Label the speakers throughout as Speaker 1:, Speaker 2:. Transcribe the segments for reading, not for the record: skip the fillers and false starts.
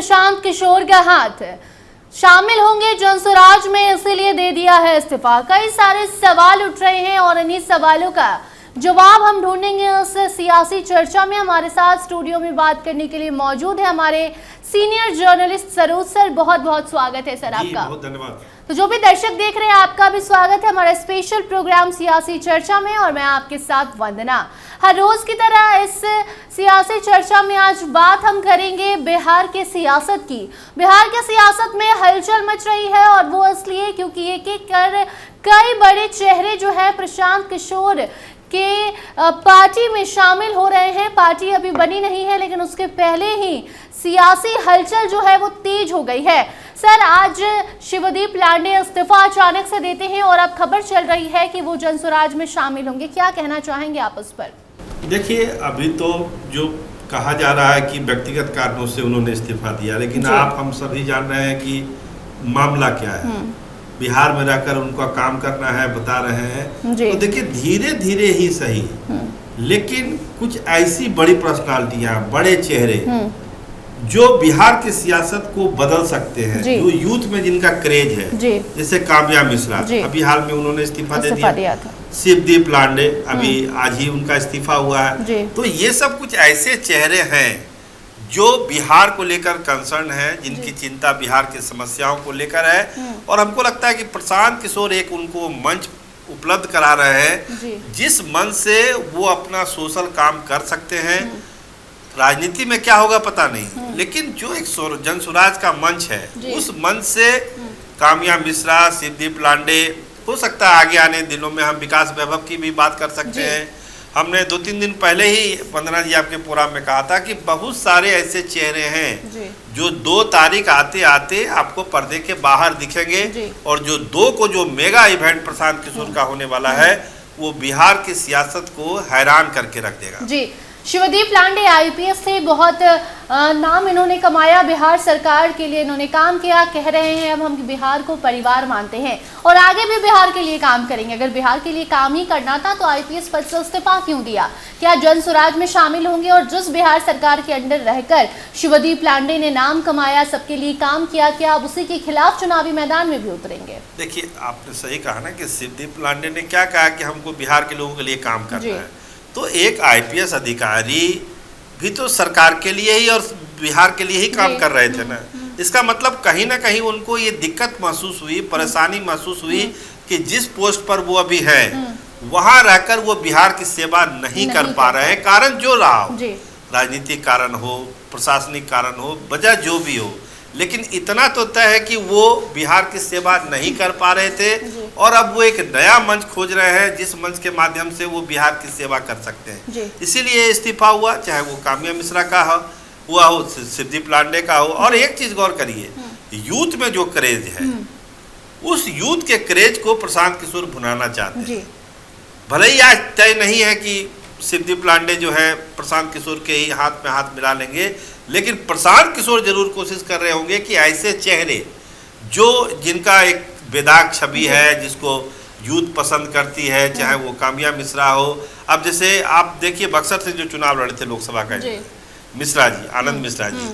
Speaker 1: प्रशांत किशोर का हाथ शामिल होंगे जनसुराज में, इसीलिए दे दिया है इस्तीफा। कई सारे सवाल उठ रहे हैं और इन्हीं सवालों का जवाब हम ढूंढेंगे उस सियासी चर्चा में। हमारे साथ स्टूडियो में बात करने के लिए मौजूद है हमारे सीनियर जर्नलिस्ट सरोज सर। बहुत बहुत स्वागत है सर आपका।
Speaker 2: बहुत धन्यवाद।
Speaker 1: तो जो भी दर्शक देख रहे हैं आपका भी स्वागत है हमारा स्पेशल प्रोग्राम सियासी चर्चा में, और मैं आपके साथ वंदना। हर रोज की तरह इस सियासी चर्चा में आज बात हम करेंगे बिहार के सियासत की। बिहार के सियासत में हलचल मच रही है और वो इसलिए क्योंकि एक एक कर कई बड़े चेहरे जो है प्रशांत किशोर के पार्टी में शामिल हो रहे हैं। पार्टी अभी बनी नहीं है लेकिन उसके पहले ही सियासी हलचल जो है वो तेज हो गई है। सर, आज शिवदीप लांडे इस्तीफा अचानक से देते हैं और अब खबर चल रही है कि वो जनसुराज में शामिल होंगे। क्या कहना चाहेंगे आप उस पर?
Speaker 2: देखिए, अभी तो जो कहा जा रहा है कि व्यक्तिगत कारणों से उन्होंने इस्तीफा दिया, लेकिन आप हम सभी जान रहे हैं कि मामला क्या है। बिहार में रहकर उनका काम करना है, बता रहे हैं। तो देखिए, धीरे धीरे ही सही, लेकिन कुछ ऐसी बड़ी पर्सनालिटियां, बड़े चेहरे जो बिहार की सियासत को बदल सकते हैं, जो यूथ में जिनका क्रेज है, जैसे काम्या मिश्रा, अभी हाल में उन्होंने इस्तीफा दे दिया था। शिवदीप लांडे, अभी आज ही उनका इस्तीफा हुआ है। तो ये सब कुछ ऐसे चेहरे हैं जो बिहार को लेकर कंसर्न है, जिनकी चिंता बिहार की समस्याओं को लेकर है। और हमको लगता है कि प्रशांत किशोर एक उनको मंच उपलब्ध करा रहे हैं, जिस मंच से वो अपना सोशल काम कर सकते हैं। राजनीति में क्या होगा पता नहीं, लेकिन जो एक जनसुराज का मंच है, उस मंच से काम्या मिश्रा, शिवदीप लांडे, हो सकता है आगे आने दिनों में हम विकास वैभव की भी बात कर सकते हैं। हमने 2-3 दिन पहले ही वंदना जी आपके प्रोग्राम में कहा था कि बहुत सारे ऐसे चेहरे हैं जो 2 तारीख आते आते आपको पर्दे के बाहर दिखेंगे, और जो 2 को जो मेगा इवेंट प्रशांत किशोर का होने वाला है, वो बिहार की सियासत को हैरान करके रख देगा।
Speaker 1: जी, शिवदीप लांडे आईपीएस से बहुत नाम इन्होंने कमाया, बिहार सरकार के लिए इन्होंने काम किया। कह रहे हैं अब हम बिहार को परिवार मानते हैं और आगे भी बिहार के लिए काम करेंगे। अगर बिहार के लिए काम ही करना था तो आईपीएस पद से इस्तीफा क्यों दिया? क्या जनसुराज में शामिल होंगे? और जिस बिहार सरकार के अंडर रहकर शिवदीप लांडे ने नाम कमाया, सबके लिए काम किया, क्या अब उसी के खिलाफ चुनावी मैदान में भी उतरेंगे?
Speaker 2: देखिए, आपने सही कहा ना कि शिवदीप लांडे ने क्या कहा कि हमको बिहार के लोगों के लिए काम करना है। तो एक आईपीएस अधिकारी भी तो सरकार के लिए ही और बिहार के लिए ही काम कर रहे थे ना। इसका मतलब कहीं ना कहीं उनको ये दिक्कत महसूस हुई, परेशानी महसूस हुई कि जिस पोस्ट पर वो अभी है वहां रहकर वो बिहार की सेवा नहीं कर पा रहे हैं। कारण जो रहा हो, राजनीतिक कारण हो, प्रशासनिक कारण हो, वजह जो भी हो, लेकिन इतना तो तय है कि वो बिहार की सेवा नहीं कर पा रहे थे, और अब वो एक नया मंच खोज रहे हैं जिस मंच के माध्यम से वो बिहार की सेवा कर सकते हैं। इसीलिए इस्तीफा हुआ, चाहे वो काम्या मिश्रा का हुआ हो, शिवदीप लांडे का हो। और एक चीज गौर करिए, यूथ में जो क्रेज है, उस यूथ के क्रेज को प्रशांत किशोर भुनाना चाहते हैं। भले ही आज तय नहीं है कि शिवदीप लांडे जो है प्रशांत किशोर के ही हाथ में हाथ मिला लेंगे, लेकिन प्रशांत किशोर जरूर कोशिश कर रहे होंगे कि ऐसे चेहरे जो जिनका एक बेदाग छवि है, जिसको यूथ पसंद करती है, चाहे वो काम्या मिश्रा हो। अब जैसे आप देखिए, बक्सर से जो चुनाव लड़े थे लोकसभा का, मिश्रा जी, आनंद मिश्रा जी,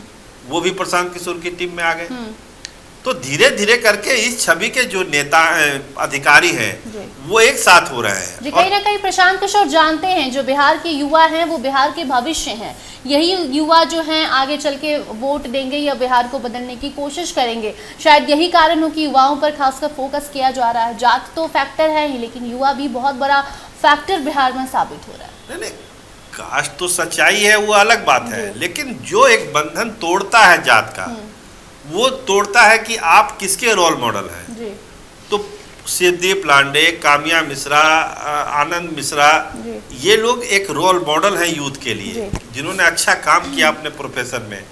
Speaker 2: वो भी प्रशांत किशोर की टीम में आ गए। तो धीरे धीरे करके इस छवि के जो नेता अधिकारी हैं वो एक साथ हो रहे हैं।
Speaker 1: कहीं ना कहीं प्रशांत किशोर जानते हैं जो बिहार के युवा हैं वो बिहार के भविष्य हैं। यही युवा जो हैं आगे चल के वोट देंगे या बिहार को बदलने की कोशिश करेंगे। शायद यही कारण हो कि युवाओं पर खासकर फोकस किया जा रहा है। जात तो फैक्टर है ही, लेकिन युवा भी बहुत बड़ा फैक्टर बिहार में साबित हो रहा है।
Speaker 2: नहीं, कास्ट तो सच्चाई है, वो अलग बात है, लेकिन जो एक बंधन तोड़ता है जात का, वो तोड़ता है कि आप किसके रोल मॉडल हैं। तो शिवदीप लांडे, काम्या मिश्रा, आनंद मिश्रा, ये लोग एक रोल मॉडल हैं यूथ के लिए, जिन्होंने अच्छा काम किया अपने प्रोफेशन में।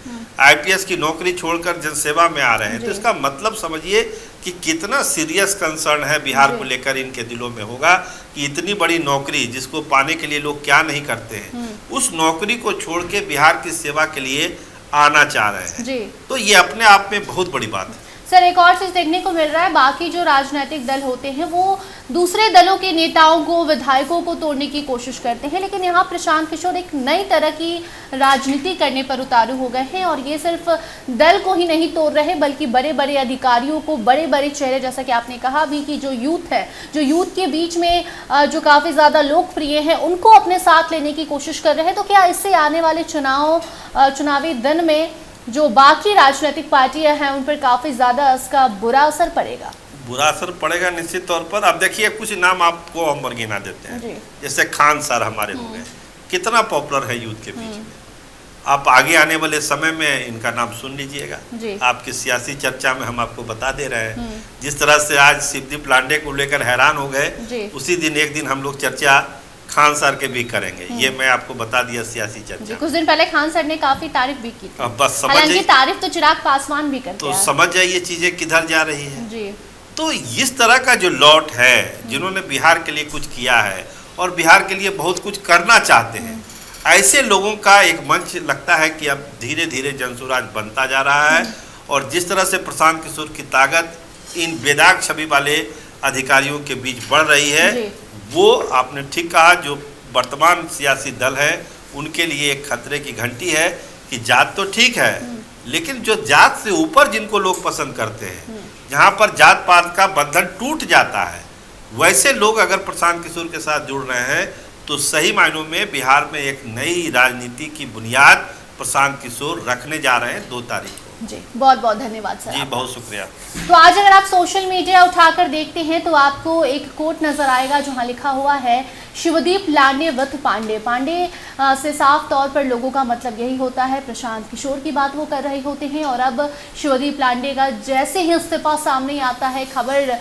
Speaker 2: आईपीएस की नौकरी छोड़कर जनसेवा में आ रहे हैं, तो इसका मतलब समझिए कि कितना सीरियस कंसर्न है बिहार को लेकर इनके दिलों में होगा कि इतनी बड़ी नौकरी जिसको पाने के लिए लोग क्या नहीं करते हैं, उस नौकरी को छोड़ के बिहार की सेवा के लिए आना चाह रहे हैं। तो ये अपने आप में बहुत बड़ी बात है।
Speaker 1: सर, एक और चीज देखने को मिल रहा है, बाकी जो राजनीतिक दल होते हैं वो दूसरे दलों के नेताओं को, विधायकों को तोड़ने की कोशिश करते हैं, लेकिन यहाँ प्रशांत किशोर एक नई तरह की राजनीति करने पर उतारू हो गए हैं और ये सिर्फ दल को ही नहीं तोड़ रहे बल्कि बड़े बड़े अधिकारियों को, बड़े बड़े चेहरे, जैसा कि आपने कहा भी कि जो यूथ है, जो यूथ के बीच में जो काफ़ी ज़्यादा लोकप्रिय है, उनको अपने साथ लेने की कोशिश कर रहे हैं। तो क्या इससे आने वाले चुनावी दिन में जो बाकी राजनीतिक पार्टियां हैं उन पर काफी ज्यादा इसका बुरा असर पड़ेगा?
Speaker 2: बुरा असर पड़ेगा निश्चित तौर पर। अब देखिए, कुछ नाम आपको हम गिना देते हैं, जैसे खान सर हमारे हो गए, कितना पॉपुलर है यूथ के बीच में। आप आगे आने वाले समय में इनका नाम सुन लीजिएगा, आपकी सियासी चर्चा में हम आपको बता दे रहे हैं। जिस तरह से आज शिवदीप लांडे को लेकर हैरान हो गए, उसी दिन एक दिन हम लोग चर्चा खान सर के भी करेंगे, ये मैं आपको बता दिया सियासी चर्चा।
Speaker 1: कुछ दिन पहले खान सर ने काफी तारीफ भी की थी।
Speaker 2: बस समझ जाइए,
Speaker 1: तारीफ तो चिराग पासवान भी करते
Speaker 2: हैं,
Speaker 1: तो
Speaker 2: समझ जाइए चीजें किधर जा रही है जी। तो इस तरह का जो लॉट है, जिन्होंने बिहार के लिए कुछ किया है और बिहार के लिए बहुत कुछ करना चाहते हैं, ऐसे लोगों का एक मंच लगता है कि अब धीरे धीरे जनसुराज बनता जा रहा है। और जिस तरह से प्रशांत किशोर की ताकत इन बेदाग छवि वाले अधिकारियों के बीच बढ़ रही है, वो आपने ठीक कहा, जो वर्तमान सियासी दल है उनके लिए एक खतरे की घंटी है कि जात तो ठीक है, लेकिन जो जात से ऊपर जिनको लोग पसंद करते हैं, जहाँ पर जात पात का बंधन टूट जाता है, वैसे लोग अगर प्रशांत किशोर के साथ जुड़ रहे हैं तो सही मायनों में बिहार में एक नई राजनीति की बुनियाद प्रशांत किशोर रखने जा रहे हैं 2 तारीख को।
Speaker 1: जी, बहुत बहुत धन्यवाद सर।
Speaker 2: जी, बहुत शुक्रिया।
Speaker 1: तो आज अगर आप सोशल मीडिया उठाकर देखते हैं तो आपको एक कोट नजर आएगा जहां लिखा हुआ है शिवदीप लांडे विथ पांडे। पांडे से साफ तौर पर लोगों का मतलब यही होता है, प्रशांत किशोर की बात वो कर रहे होते हैं। और अब शिवदीप लांडे का जैसे ही इस्तीफा सामने आता है, खबर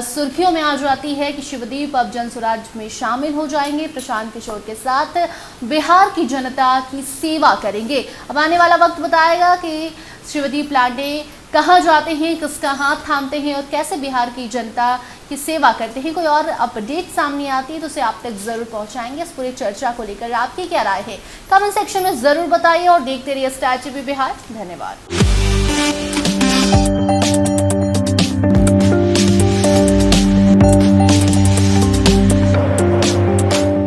Speaker 1: सुर्खियों में आ जाती है कि शिवदीप अब जनसुराज में शामिल हो जाएंगे, प्रशांत किशोर के साथ बिहार की जनता की सेवा करेंगे। अब आने वाला वक्त बताएगा कि शिवदीप लांडे कहाँ जाते हैं, किसका हाथ थामते हैं और कैसे बिहार की जनता की सेवा करते हैं। कोई और अपडेट सामने आती है तो उसे आप तक जरूर पहुंचाएंगे। इस पूरी चर्चा को लेकर आपकी क्या राय है, कमेंट सेक्शन में जरूर बताइए और देखते रहिए स्टार टीवी बिहार। धन्यवाद।